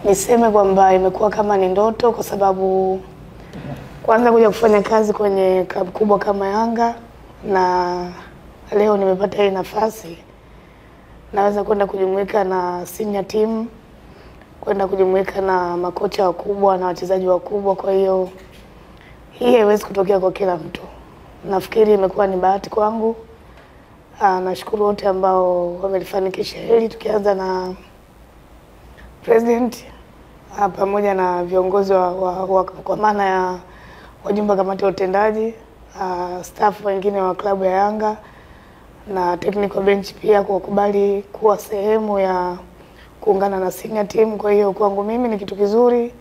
niseme kwamba imekuwa kama ni ndoto, kwa sababu kwanza kuja kufanya kazi kwenye klabu kubwa kama Yanga, na leo nimepata hii nafasi. Naweza kwenda kujumuika na senior team, kwenda kujumuika na makocha wakubwa na wachezaji wakubwa. Kwa hiyo hii haiwezi kutokea kwa kila mtu. Nafikiri imekuwa ni bahati kwangu. Nashukuru wote ambao wamelifanikisha hili, tukianza na president pamoja na viongozi kwa maana ya wajumbe kamati ya utendaji, staff wengine wa klabu ya Yanga na technical bench pia kwa kukubali kuwa sehemu ya kuungana na senior team. Kwa hiyo kwangu mimi ni kitu kizuri,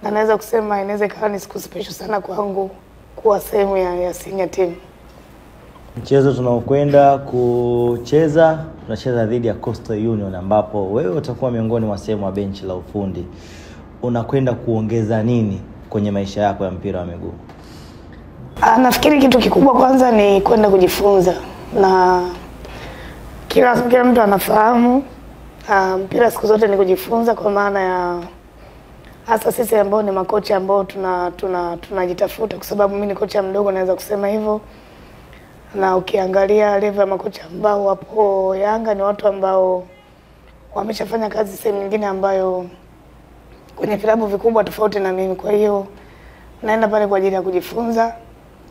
na naweza kusema inaweza kuwa ni siku special sana kwangu kuwa sehemu ya senior team. Mchezo tunaokwenda kucheza, tunacheza dhidi ya Coastal Union, ambapo wewe utakuwa miongoni mwa sehemu ya benchi la ufundi. Unakwenda kuongeza nini kwenye maisha yako ya mpira wa miguu? Nafikiri kitu kikubwa kwanza ni kwenda kujifunza, na kila mtu anafahamu mpira siku zote ni kujifunza, kwa maana ya hasa sisi ambao ni makocha ambao tunajitafuta, kwa sababu mimi ni kocha mdogo naweza kusema hivyo. Na ukiangalia level ya makocha ambao wapo Yanga ni watu ambao wameshafanya kazi sehemu nyingine ambayo kwenye vilabu vikubwa tofauti na mimi. Kwa hiyo naenda pale kwa ajili ya kujifunza,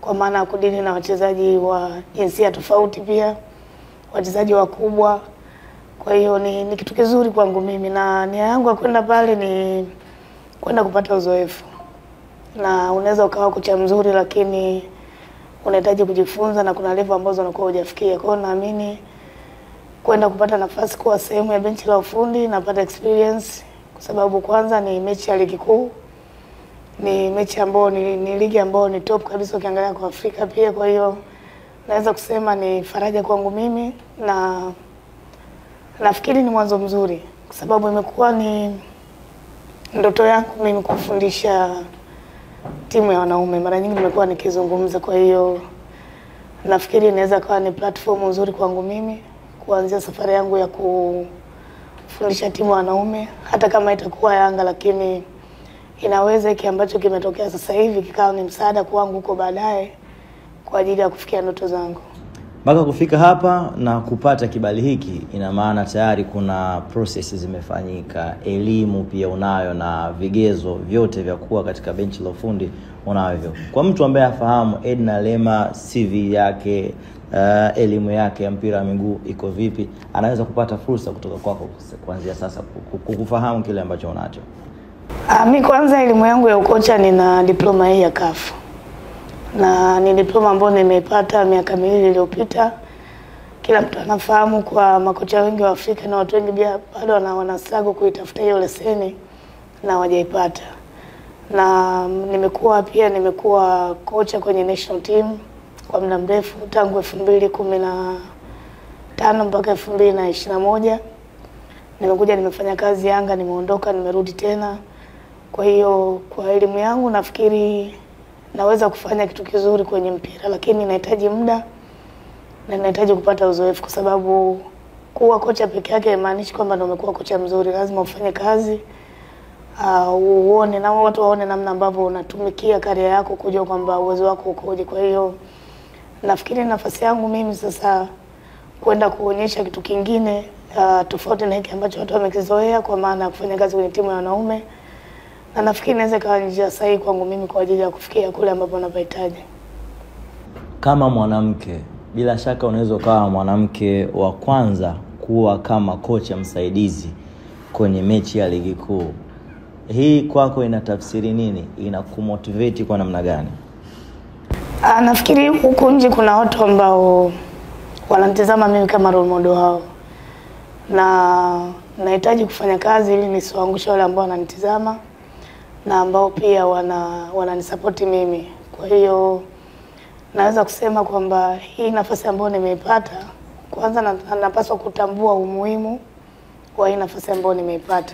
kwa maana ya kudili na wachezaji wa jinsia tofauti, pia wachezaji wakubwa. Kwa hiyo ni kitu kizuri kwangu mimi, na nia yangu ya kwenda pale ni kwenda kupata uzoefu. Na unaweza ukawa kocha mzuri, lakini unahitaji kujifunza na kuna level ambazo unakuwa hujafikia. Kwa hiyo naamini kwenda kupata nafasi kuwa sehemu ya benchi la ufundi, napata experience, kwa sababu kwanza ni mechi ya ligi kuu. Ni mechi ambayo ni ligi ambayo ni top kabisa ukiangalia kwa Afrika pia. Kwa hiyo naweza kusema ni faraja kwangu mimi, na nafikiri ni mwanzo mzuri, kwa sababu imekuwa ni ndoto yangu mimi kufundisha timu ya wanaume. Mara nyingi nimekuwa nikizungumza, kwa hiyo nafikiri inaweza kuwa ni platform nzuri kwangu mimi kuanzia safari yangu ya kufundisha timu ya wanaume, hata kama itakuwa Yanga, lakini inaweza hiki ambacho kimetokea sasa hivi kikawa ni msaada kwangu huko baadaye kwa ajili ya kufikia ndoto zangu. Mpaka kufika hapa na kupata kibali hiki, ina maana tayari kuna process zimefanyika, elimu pia unayo, na vigezo vyote vya kuwa katika benchi la ufundi unavyo. Kwa mtu ambaye afahamu Edna Lema, CV yake, elimu yake ya mpira wa miguu iko vipi, anaweza kupata fursa kutoka kwako kuanzia sasa kukufahamu kile ambacho unacho? Mimi kwanza elimu yangu ya ukocha, nina diploma hii ya CAF. Na ni diploma ambayo nimeipata miaka 2 iliyopita. Kila mtu anafahamu kwa makocha wengi wa Afrika na watu wengi bado wana struggle kuitafuta hiyo leseni na hawajaipata. Na nimekuwa kocha kwenye national team kwa muda mrefu tangu 2015 mpaka 2021. Nimekuja nimefanya kazi Yanga, nimeondoka, nimerudi tena. Kwa hiyo kwa elimu yangu nafikiri naweza kufanya kitu kizuri kwenye mpira, lakini nahitaji muda na nahitaji kupata uzoefu, kwa sababu kuwa kocha peke yake haimaanishi kwamba ndio umekuwa kocha mzuri. Lazima ufanye kazi, uone na watu waone namna ambavyo unatumikia career yako, kujua kwamba uwezo wako ukoje. Kwa hiyo nafikiri nafasi yangu mimi sasa kwenda kuonyesha kitu kingine tofauti na hiki ambacho watu wamekizoea, kwa maana ya kufanya kazi kwenye timu ya wanaume. Na nafikiri inaweza kuwa njia sahihi kwangu mimi kwa ajili ya kufikia kule ambapo napahitaji. Kama mwanamke, bila shaka unaweza kuwa mwanamke wa kwanza kuwa kama kocha msaidizi kwenye mechi ya ligi kuu. Hii kwako inatafsiri nini? Inakumotivate kwa namna gani? Nafikiri huko nje kuna watu ambao wananitazama mimi kama role model wao, na nahitaji kufanya kazi ili nisiwaangushe wale ambao wananitazama na ambao pia wananisupport mimi. Kwa hiyo naweza kusema kwamba hii nafasi ambayo nimeipata, kwanza napaswa kutambua umuhimu wa hii nafasi ambayo nimeipata.